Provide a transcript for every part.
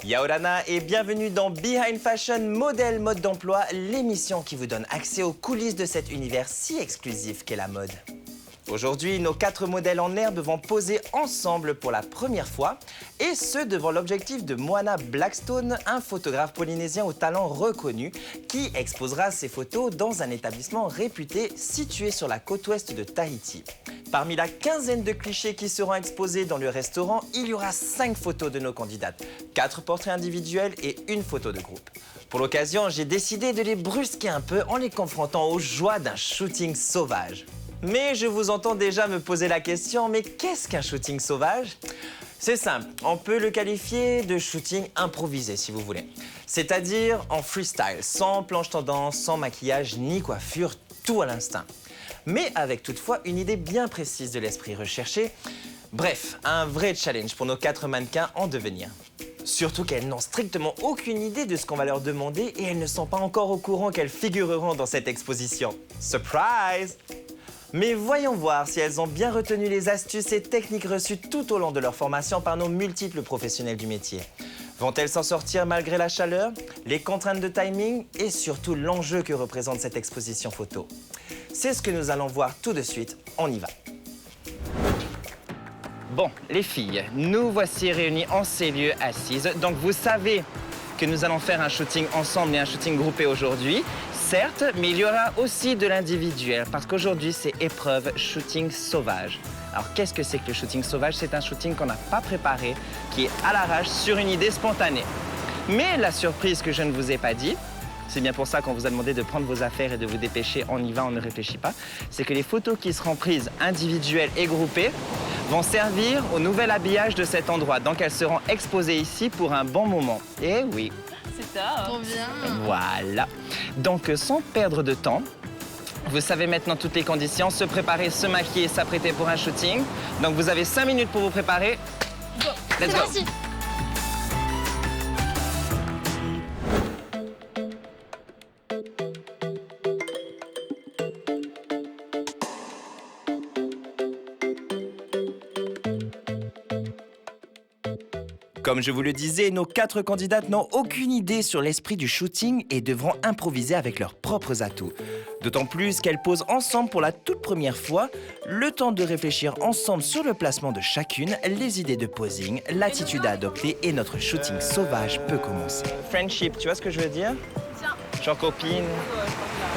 Yaorana et bienvenue dans Behind Fashion Modèle Mode d'Emploi, l'émission qui vous donne accès aux coulisses de cet univers si exclusif qu'est la mode. Aujourd'hui, nos 4 modèles en herbe vont poser ensemble pour la première fois, et ce devant l'objectif de Moana Blackstone, un photographe polynésien au talent reconnu, qui exposera ses photos dans un établissement réputé situé sur la côte ouest de Tahiti. Parmi la quinzaine de clichés qui seront exposés dans le restaurant, il y aura 5 photos de nos candidates, 4 portraits individuels et une photo de groupe. Pour l'occasion, j'ai décidé de les brusquer un peu en les confrontant aux joies d'un shooting sauvage. Mais je vous entends déjà me poser la question, mais qu'est-ce qu'un shooting sauvage? C'est simple, on peut le qualifier de shooting improvisé si vous voulez. C'est-à-dire en freestyle, sans planche tendance, sans maquillage ni coiffure, tout à l'instinct. Mais avec toutefois une idée bien précise de l'esprit recherché. Bref, un vrai challenge pour nos 4 mannequins en devenir. Surtout qu'elles n'ont strictement aucune idée de ce qu'on va leur demander et elles ne sont pas encore au courant qu'elles figureront dans cette exposition. Surprise! Mais voyons voir si elles ont bien retenu les astuces et techniques reçues tout au long de leur formation par nos multiples professionnels du métier. Vont-elles s'en sortir malgré la chaleur, les contraintes de timing et surtout l'enjeu que représente cette exposition photo? C'est ce que nous allons voir tout de suite, on y va. Bon, les filles, nous voici réunies en ces lieux assises. Donc vous savez que nous allons faire un shooting ensemble et un shooting groupé aujourd'hui. Certes, mais il y aura aussi de l'individuel parce qu'aujourd'hui, c'est épreuve shooting sauvage. Alors, qu'est-ce que c'est que le shooting sauvage? C'est un shooting qu'on n'a pas préparé, qui est à l'arrache sur une idée spontanée. Mais la surprise que je ne vous ai pas dit, c'est bien pour ça qu'on vous a demandé de prendre vos affaires et de vous dépêcher, on y va, on ne réfléchit pas, c'est que les photos qui seront prises individuelles et groupées vont servir au nouvel habillage de cet endroit. Donc, elles seront exposées ici pour un bon moment. Eh oui. C'est ça. Trop bien. Voilà. Donc, sans perdre de temps, vous savez maintenant toutes les conditions, se préparer, se maquiller, s'apprêter pour un shooting. Donc, vous avez 5 minutes pour vous préparer. Go. Let's go. Parti. Comme je vous le disais, nos 4 candidates n'ont aucune idée sur l'esprit du shooting et devront improviser avec leurs propres atouts. D'autant plus qu'elles posent ensemble pour la toute première fois, le temps de réfléchir ensemble sur le placement de chacune, les idées de posing, l'attitude à adopter et notre shooting sauvage peut commencer. Friendship, tu vois ce que je veux dire? Tiens. Genre copine.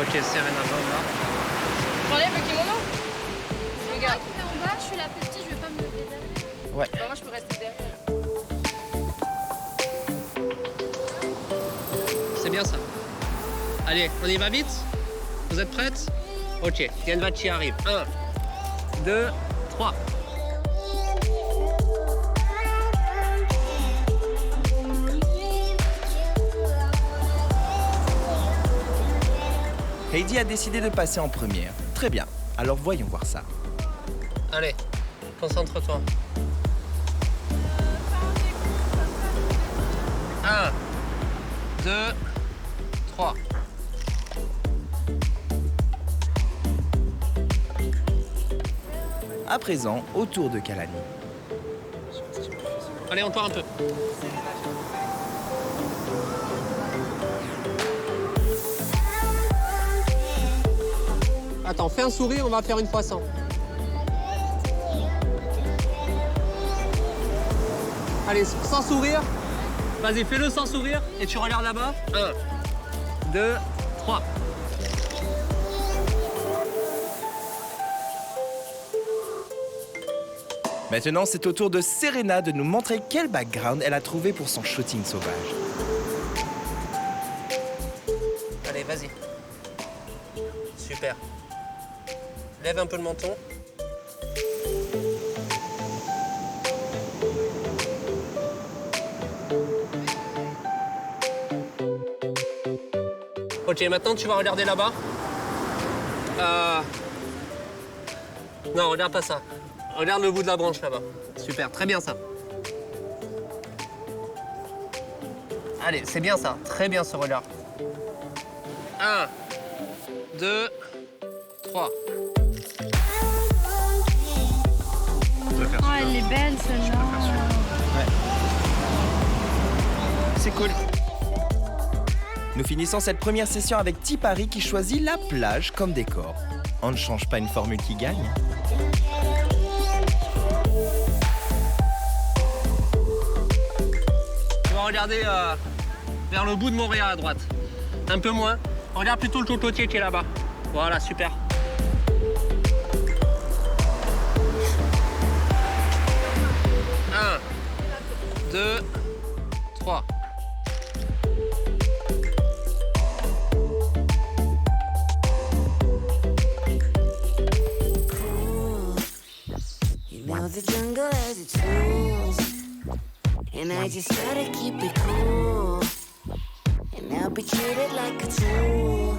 Ok, Serena, J'enlève le kimono. Regarde. Qui est en bas, je suis la petite, je vais pas me lever derrière. Ouais. Bah, moi, je peux rester derrière. c'est bien ça. Allez, on y va vite? Vous êtes prêtes? Ok, Yanvachi arrive. 1, 2, 3. Heidi a décidé de passer en première. Très bien, alors voyons voir ça. Allez, concentre-toi. 1, 2, 3. À présent, au tour de Kalani. Allez, encore un peu. Attends, fais un sourire, on va faire une fois 100. Allez, sans sourire. Vas-y, fais-le sans sourire et tu regardes là-bas. 1, 2, 3. Maintenant, c'est au tour de Serena de nous montrer quel background elle a trouvé pour son shooting sauvage. Allez, vas-y. Super. Lève un peu le menton. Ok, maintenant tu vas regarder là-bas. Non, regarde pas ça. Regarde le bout de la branche là-bas. Super, très bien ça. Allez, c'est bien ça. Très bien ce regard. 1, 2, 3. Oh, elle est belle celle-là. c'est cool. Nous finissons cette première session avec Tipari qui choisit la plage comme décor. On ne change pas une formule qui gagne. On va regarder vers le bout de Montréal à droite. Un peu moins. On regarde plutôt le cocotier qui est là-bas. Voilà, super. Un, 2, 3. The jungle has its rules, and I just gotta keep it cool, and I'll be treated like a tool.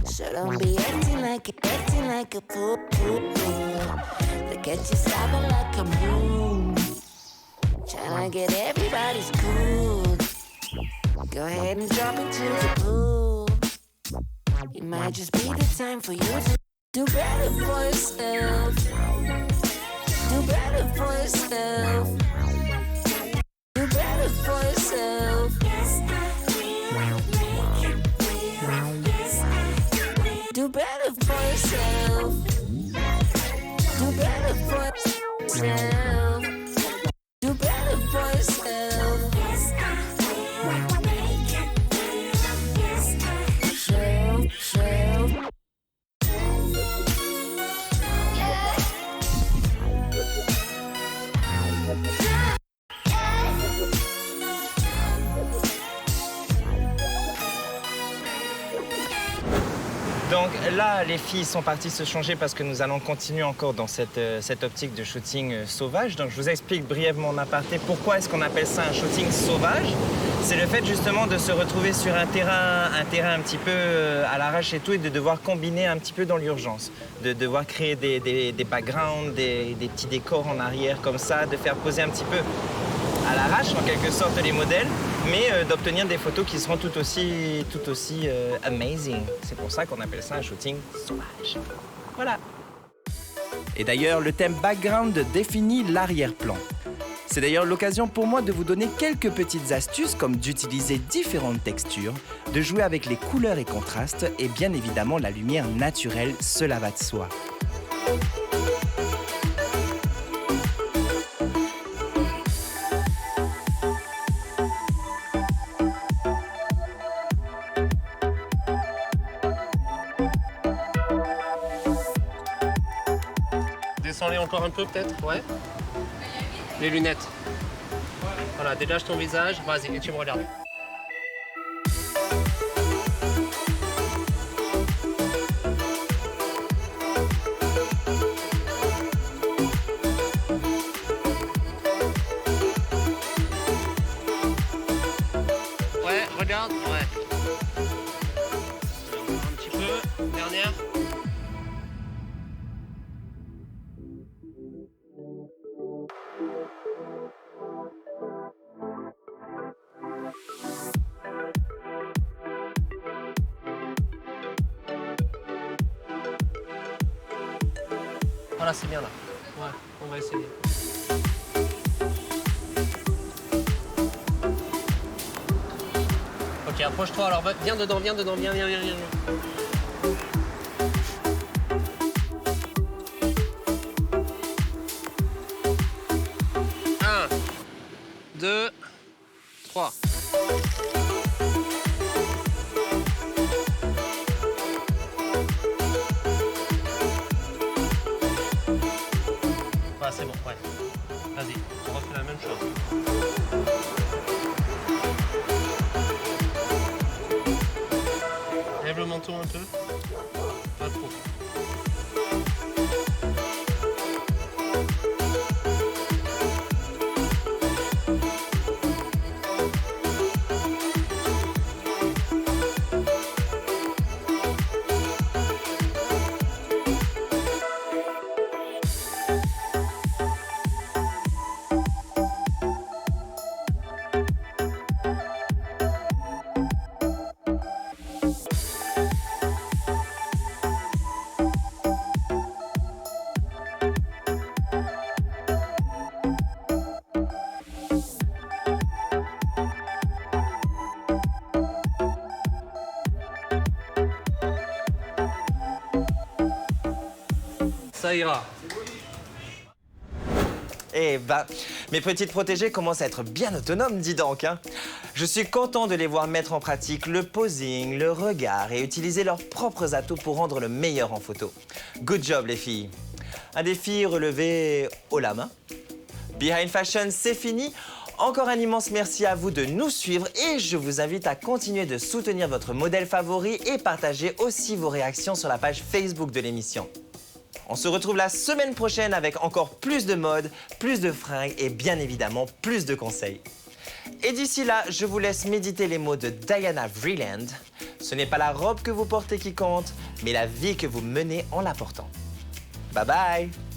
So don't be acting like a fool. Look at you sobbing like a moon, tryna get everybody's cool. Go ahead and jump into the pool. It might just be the time for you to do better for yourself. Do better for yourself. Do better for yourself. Do better for yourself. Do better for yourself. Do better for yourself. Self. Donc là, les filles sont parties se changer parce que nous allons continuer encore dans cette optique de shooting sauvage. Donc je vous explique brièvement en aparté pourquoi est-ce qu'on appelle ça un shooting sauvage. C'est le fait justement de se retrouver sur un terrain un petit peu à l'arrache et tout, et de devoir combiner un petit peu dans l'urgence. De devoir créer des backgrounds, des petits décors en arrière comme ça, de faire poser un petit peu à l'arrache en quelque sorte les modèles, mais d'obtenir des photos qui seront tout aussi amazing. C'est pour ça qu'on appelle ça un shooting sauvage. Voilà. Et d'ailleurs, le thème background définit l'arrière-plan. C'est d'ailleurs l'occasion pour moi de vous donner quelques petites astuces comme d'utiliser différentes textures, de jouer avec les couleurs et contrastes et bien évidemment la lumière naturelle, cela va de soi. Descends-les encore un peu peut-être, ouais. Les lunettes. Voilà, dégage ton visage, vas-y, et tu me regardes. Ouais, regarde, ouais. Un petit peu, dernière. Voilà, c'est bien là. Ouais, on va essayer. Ok, approche-toi alors, viens dedans, viens. Un, 2, 3. Ah, c'est bon, ouais. Vas-y, on refait la même chose. Lève le menton un peu. Pas trop. Ça ira. Eh ben, mes petites protégées commencent à être bien autonomes, dis donc, hein. Je suis content de les voir mettre en pratique le posing, le regard et utiliser leurs propres atouts pour rendre le meilleur en photo. Good job, les filles. Un défi relevé haut la main. Behind Fashion, c'est fini. Encore un immense merci à vous de nous suivre et je vous invite à continuer de soutenir votre modèle favori et partager aussi vos réactions sur la page Facebook de l'émission. On se retrouve la semaine prochaine avec encore plus de mode, plus de fringues et bien évidemment plus de conseils. Et d'ici là, je vous laisse méditer les mots de Diana Vreeland. Ce n'est pas la robe que vous portez qui compte, mais la vie que vous menez en la portant. Bye bye!